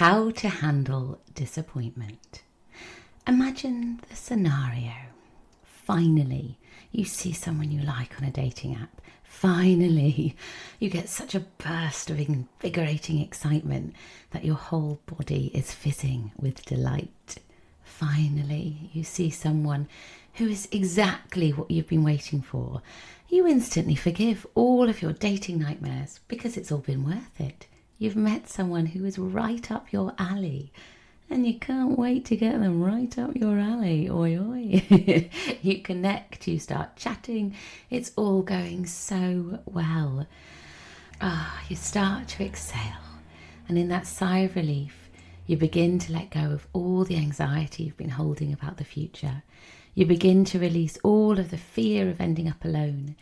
How to handle disappointment. Imagine the scenario. Finally, you see someone you like on a dating app. Finally, you get such a burst of invigorating excitement that your whole body is fizzing with delight. Finally, you see someone who is exactly what you've been waiting for. You instantly forgive all of your dating nightmares because it's all been worth it. You've met someone who is right up your alley and you can't wait to get them right up your alley. Oi, oi. You connect, you start chatting. It's all going so well. You start to exhale, and in that sigh of relief, you begin to let go of all the anxiety you've been holding about the future. You begin to release all of the fear of ending up alone.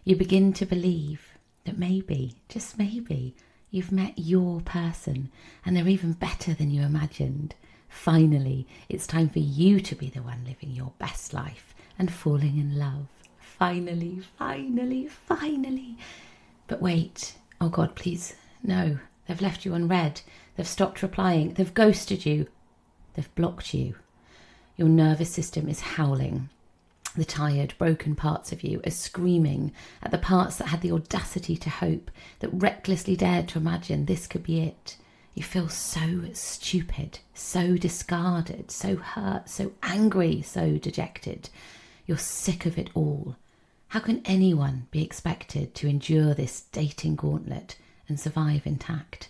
You begin to believe that maybe, just maybe, you've met your person and they're even better than you imagined. Finally, it's time for you to be the one living your best life and falling in love. Finally, finally, finally. But wait, oh God, please, no. They've left you on red. They've stopped replying. They've ghosted you. They've blocked you. Your nervous system is howling. The tired, broken parts of you are screaming at the parts that had the audacity to hope, that recklessly dared to imagine this could be it. You feel so stupid, so discarded, so hurt, so angry, so dejected. You're sick of it all. How can anyone be expected to endure this dating gauntlet and survive intact?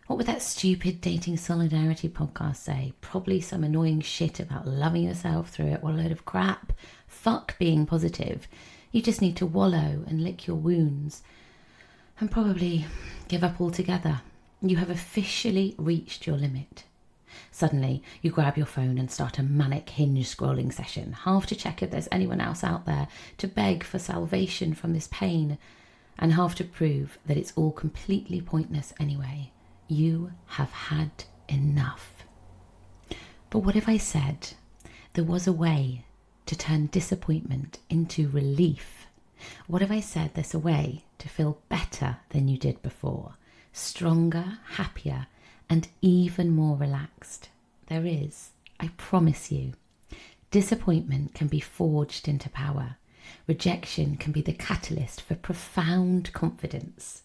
What would that stupid dating solidarity podcast say? Probably some annoying shit about loving yourself through it. What a load of crap. Fuck being positive. You just need to wallow and lick your wounds and probably give up altogether. You have officially reached your limit. Suddenly, you grab your phone and start a manic Hinge scrolling session, half to check if there's anyone else out there to beg for salvation from this pain, and half to prove that it's all completely pointless anyway. You have had enough. But what if I said there was a way to turn disappointment into relief? What if I said there's a way to feel better than you did before? Stronger, happier, and even more relaxed? There is, I promise you. Disappointment can be forged into power. Rejection can be the catalyst for profound confidence.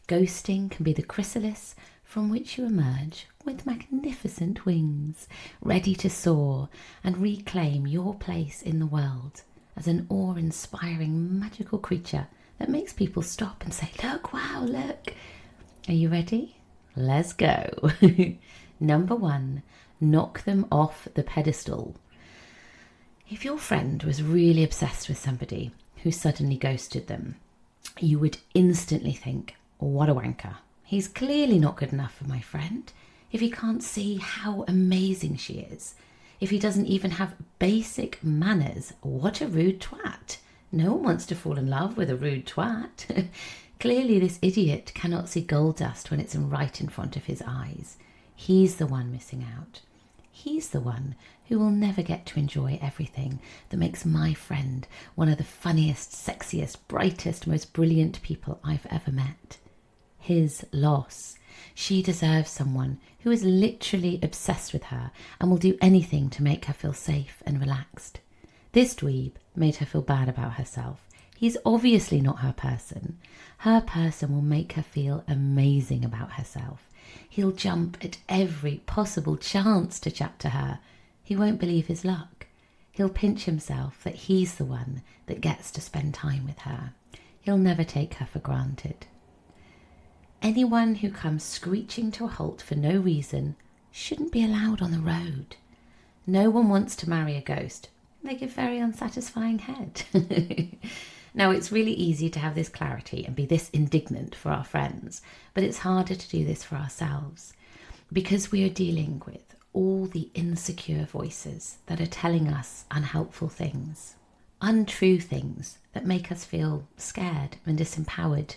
Ghosting can be the chrysalis from which you emerge with magnificent wings, ready to soar and reclaim your place in the world as an awe-inspiring magical creature that makes people stop and say, look, wow, look. Are you ready? Let's go. Number 1, knock them off the pedestal. If your friend was really obsessed with somebody who suddenly ghosted them, you would instantly think, what a wanker. He's clearly not good enough for my friend. If he can't see how amazing she is, if he doesn't even have basic manners, what a rude twat. No one wants to fall in love with a rude twat. Clearly this idiot cannot see gold dust when it's right in front of his eyes. He's the one missing out. He's the one who will never get to enjoy everything that makes my friend one of the funniest, sexiest, brightest, most brilliant people I've ever met. His loss. She deserves someone who is literally obsessed with her and will do anything to make her feel safe and relaxed. This dweeb made her feel bad about herself. He's obviously not her person. Her person will make her feel amazing about herself. He'll jump at every possible chance to chat to her. He won't believe his luck. He'll pinch himself that he's the one that gets to spend time with her. He'll never take her for granted. Anyone who comes screeching to a halt for no reason shouldn't be allowed on the road. No one wants to marry a ghost. They give very unsatisfying head. Now, it's really easy to have this clarity and be this indignant for our friends, but it's harder to do this for ourselves because we are dealing with all the insecure voices that are telling us unhelpful things, untrue things that make us feel scared and disempowered.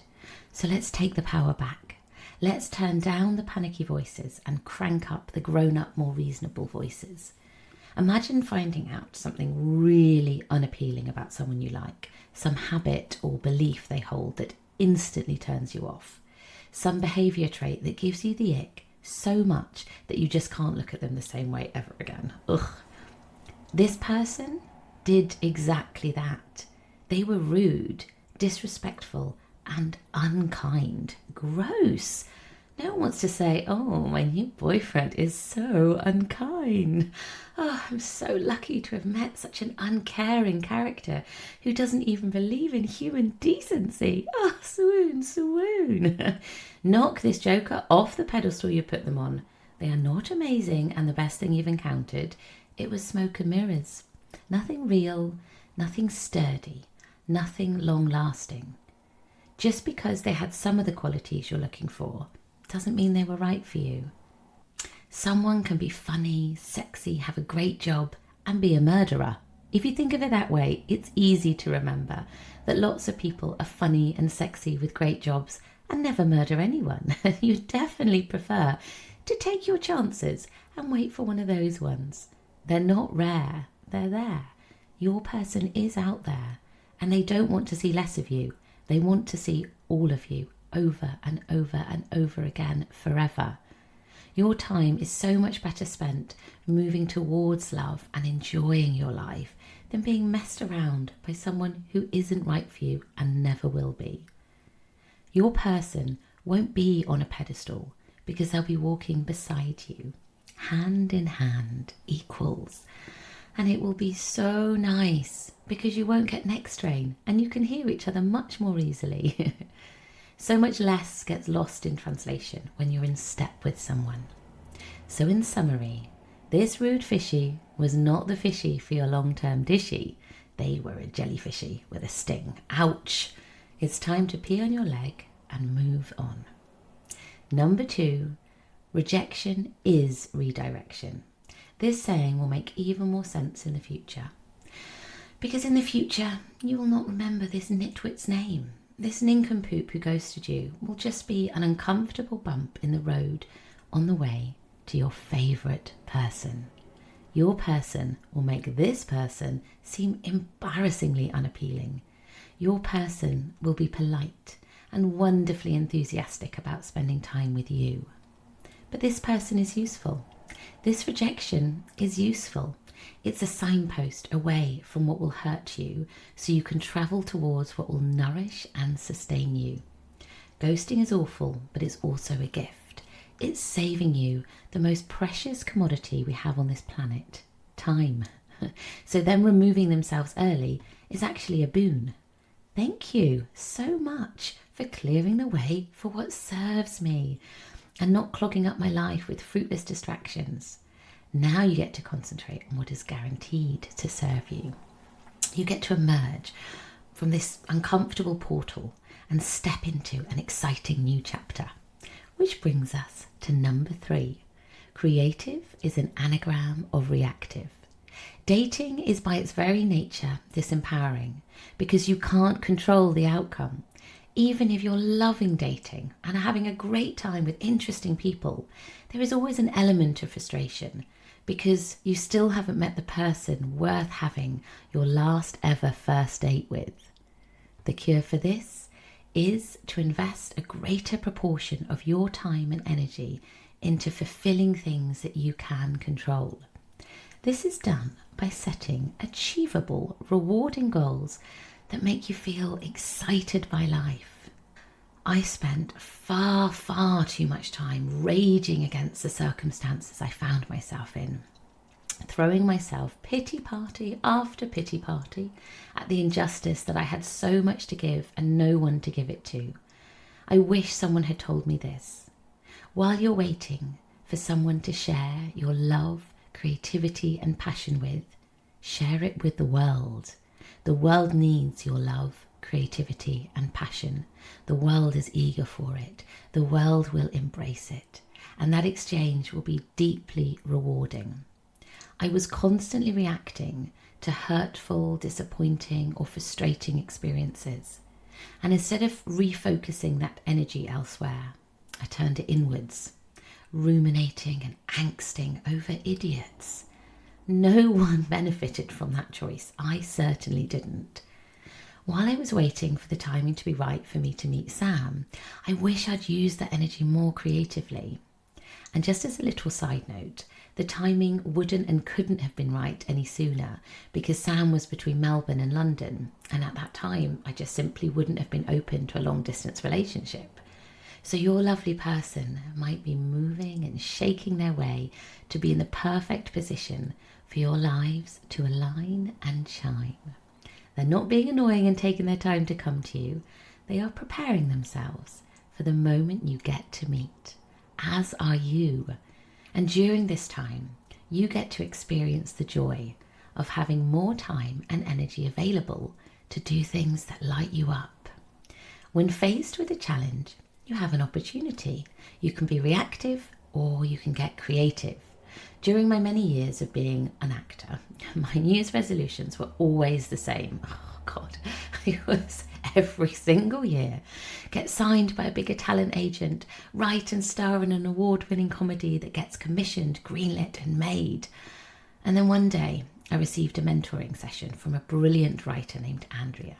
So let's take the power back. Let's turn down the panicky voices and crank up the grown-up, more reasonable voices. Imagine finding out something really unappealing about someone you like, some habit or belief they hold that instantly turns you off, some behaviour trait that gives you the ick so much that you just can't look at them the same way ever again. Ugh. This person did exactly that. They were rude, disrespectful, and unkind. Gross. No one wants to say, oh, my new boyfriend is so unkind. Oh, I'm so lucky to have met such an uncaring character who doesn't even believe in human decency. Oh, swoon, swoon. Knock this joker off the pedestal you put them on. They are not amazing and the best thing you've encountered. It was smoke and mirrors. Nothing real, nothing sturdy, nothing long-lasting. Just because they had some of the qualities you're looking for doesn't mean they were right for you. Someone can be funny, sexy, have a great job, and be a murderer. If you think of it that way, it's easy to remember that lots of people are funny and sexy with great jobs and never murder anyone. You definitely prefer to take your chances and wait for one of those ones. They're not rare, they're there. Your person is out there, and they don't want to see less of you. They want to see all of you over and over and over again forever. Your time is so much better spent moving towards love and enjoying your life than being messed around by someone who isn't right for you and never will be. Your person won't be on a pedestal because they'll be walking beside you, hand in hand, equals. And it will be so nice because you won't get neck strain and you can hear each other much more easily. So much less gets lost in translation when you're in step with someone. So in summary, this rude fishy was not the fishy for your long-term dishy. They were a jellyfishy with a sting. Ouch! It's time to pee on your leg and move on. Number 2, rejection is redirection. This saying will make even more sense in the future. Because in the future, you will not remember this nitwit's name. This nincompoop who ghosted you will just be an uncomfortable bump in the road on the way to your favourite person. Your person will make this person seem embarrassingly unappealing. Your person will be polite and wonderfully enthusiastic about spending time with you. But this person is useful. This rejection is useful. It's a signpost away from what will hurt you so you can travel towards what will nourish and sustain you. Ghosting is awful, but it's also a gift. It's saving you the most precious commodity we have on this planet, time. So them removing themselves early is actually a boon. Thank you so much for clearing the way for what serves me and not clogging up my life with fruitless distractions. Now you get to concentrate on what is guaranteed to serve you. You get to emerge from this uncomfortable portal and step into an exciting new chapter. Which brings us to number 3. Creative is an anagram of reactive. Dating is by its very nature disempowering because you can't control the outcome. Even if you're loving dating and are having a great time with interesting people, there is always an element of frustration because you still haven't met the person worth having your last ever first date with. The cure for this is to invest a greater proportion of your time and energy into fulfilling things that you can control. This is done by setting achievable, rewarding goals that make you feel excited by life. I spent far too much time raging against the circumstances I found myself in, throwing myself pity party after pity party at the injustice that I had so much to give and no one to give it to. I wish someone had told me this. While you're waiting for someone to share your love, creativity and passion with, share it with the world. The world needs your love, creativity and passion. The world is eager for it. The world will embrace it. And that exchange will be deeply rewarding. I was constantly reacting to hurtful, disappointing or frustrating experiences. And instead of refocusing that energy elsewhere, I turned it inwards, ruminating and angsting over idiots. No one benefited from that choice. I certainly didn't. While I was waiting for the timing to be right for me to meet Sam, I wish I'd used that energy more creatively. And just as a little side note, the timing wouldn't and couldn't have been right any sooner because Sam was between Melbourne and London, and at that time I just simply wouldn't have been open to a long distance relationship. So your lovely person might be moving and shaking their way to be in the perfect position for your lives to align and shine. They're not being annoying and taking their time to come to you. They are preparing themselves for the moment you get to meet, as are you. And during this time, you get to experience the joy of having more time and energy available to do things that light you up. When faced with a challenge, you have an opportunity. You can be reactive or you can get creative. During my many years of being an actor, my New Year's resolutions were always the same. Oh God, it was every single year. Get signed by a bigger talent agent, write and star in an award-winning comedy that gets commissioned, greenlit and made. And then one day I received a mentoring session from a brilliant writer named Andrea.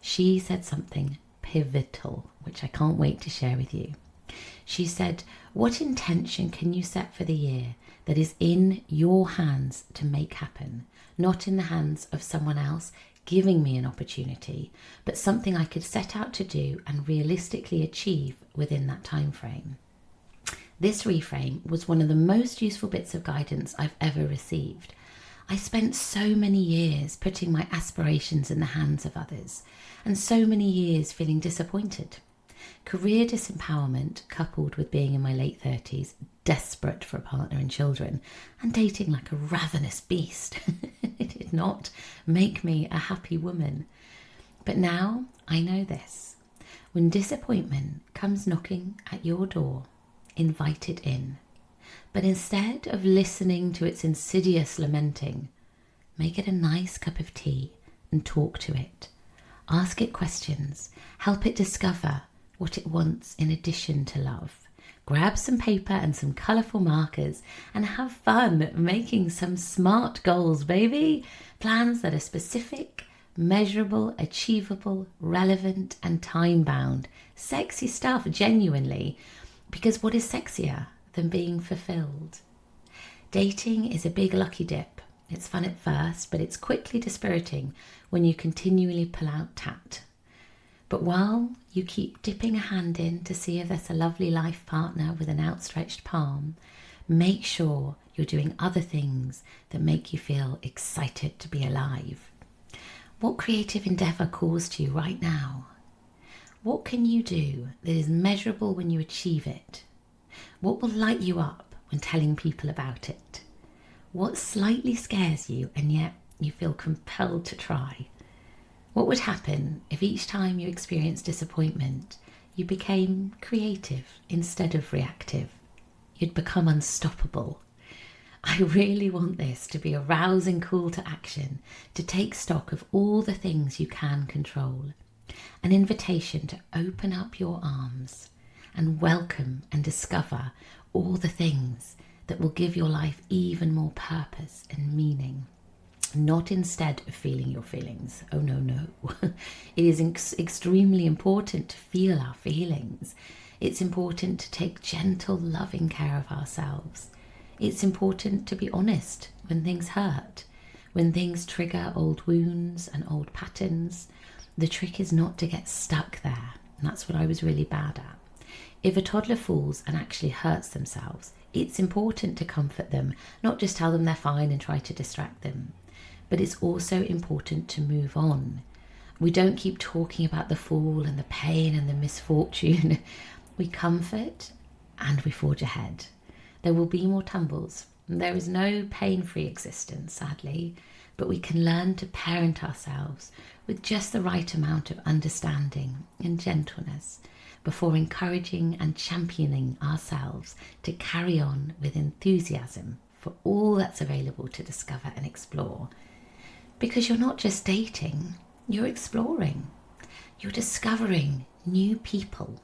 She said something pivotal, which I can't wait to share with you. She said, what intention can you set for the year that is in your hands to make happen, not in the hands of someone else giving me an opportunity, but something I could set out to do and realistically achieve within that time frame. This reframe was one of the most useful bits of guidance I've ever received. I spent so many years putting my aspirations in the hands of others, and so many years feeling disappointed. Career disempowerment, coupled with being in my late 30s, desperate for a partner and children, and dating like a ravenous beast, it did not make me a happy woman. But now I know this. When disappointment comes knocking at your door, invite it in. But instead of listening to its insidious lamenting, make it a nice cup of tea and talk to it. Ask it questions. Help it discover what it wants in addition to love. Grab some paper and some colourful markers and have fun making some smart goals, baby. Plans that are specific, measurable, achievable, relevant and time-bound. Sexy stuff, genuinely. Because what is sexier than being fulfilled? Dating is a big lucky dip. It's fun at first, but it's quickly dispiriting when you continually pull out tat. But while you keep dipping a hand in to see if there's a lovely life partner with an outstretched palm, make sure you're doing other things that make you feel excited to be alive. What creative endeavour calls to you right now? What can you do that is measurable when you achieve it? What will light you up when telling people about it? What slightly scares you and yet you feel compelled to try? What would happen if each time you experienced disappointment, you became creative instead of reactive? You'd become unstoppable. I really want this to be a rousing call to action, to take stock of all the things you can control. An invitation to open up your arms and welcome and discover all the things that will give your life even more purpose and meaning. Not instead of feeling your feelings. Oh, no. It is extremely important to feel our feelings. It's important to take gentle, loving care of ourselves. It's important to be honest when things hurt, when things trigger old wounds and old patterns. The trick is not to get stuck there. And that's what I was really bad at. If a toddler falls and actually hurts themselves, it's important to comfort them, not just tell them they're fine and try to distract them. But it's also important to move on. We don't keep talking about the fall and the pain and the misfortune. We comfort and we forge ahead. There will be more tumbles. There is no pain-free existence, sadly, but we can learn to parent ourselves with just the right amount of understanding and gentleness before encouraging and championing ourselves to carry on with enthusiasm for all that's available to discover and explore. Because you're not just dating, you're exploring. You're discovering new people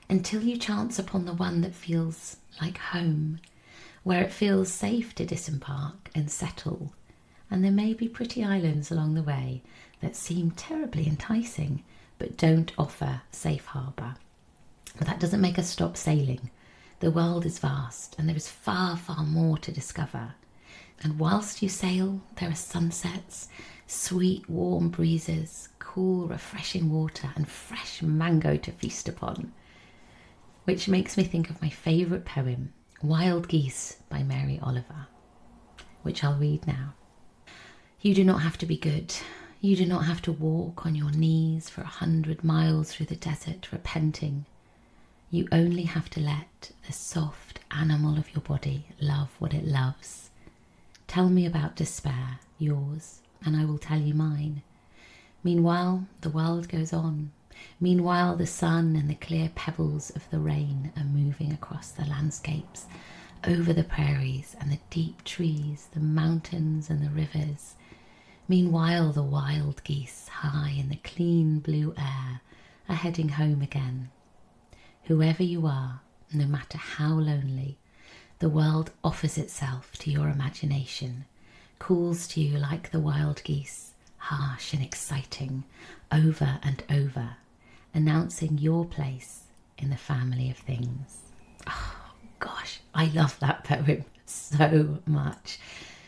until you chance upon the one that feels like home, where it feels safe to disembark and settle. And there may be pretty islands along the way that seem terribly enticing, but don't offer safe harbour. But that doesn't make us stop sailing. The world is vast and there is far, far more to discover. And whilst you sail, there are sunsets, sweet, warm breezes, cool, refreshing water, and fresh mango to feast upon. Which makes me think of my favourite poem, Wild Geese by Mary Oliver, which I'll read now. You do not have to be good. You do not have to walk on your knees for 100 miles through the desert repenting. You only have to let the soft animal of your body love what it loves. Tell me about despair, yours, and I will tell you mine. Meanwhile, the world goes on. Meanwhile, the sun and the clear pebbles of the rain are moving across the landscapes, over the prairies and the deep trees, the mountains and the rivers. Meanwhile, the wild geese, high in the clean blue air, are heading home again. Whoever you are, no matter how lonely, the world offers itself to your imagination, calls to you like the wild geese, harsh and exciting, over and over, announcing your place in the family of things. Oh gosh, I love that poem so much.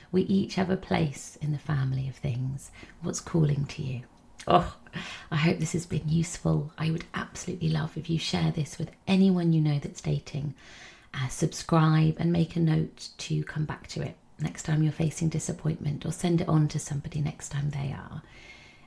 We each have a place in the family of things. What's calling to you? Oh, I hope this has been useful. I would absolutely love if you share this with anyone you know that's dating. Subscribe and make a note to come back to it next time you're facing disappointment, or send it on to somebody next time they are.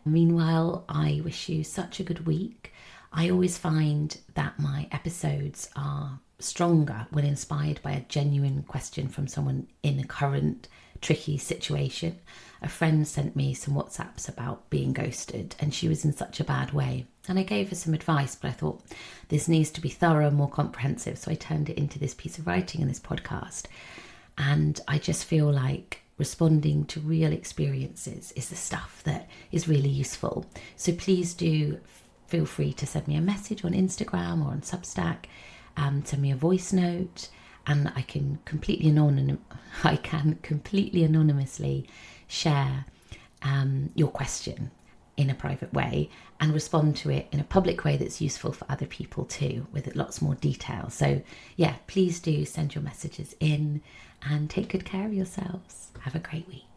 Meanwhile, I wish you such a good week. I always find that my episodes are stronger when inspired by a genuine question from someone in a current tricky situation. A friend sent me some WhatsApps about being ghosted and she was in such a bad way. And I gave her some advice, but I thought this needs to be thorough, more comprehensive. So I turned it into this piece of writing in this podcast. And I just feel like responding to real experiences is the stuff that is really useful. So please do feel free to send me a message on Instagram or on Substack, send me a voice note, and I can completely anonymously share your question in a private way and respond to it in a public way that's useful for other people too, with lots more detail. So yeah, please do send your messages in and take good care of yourselves. Have a great week.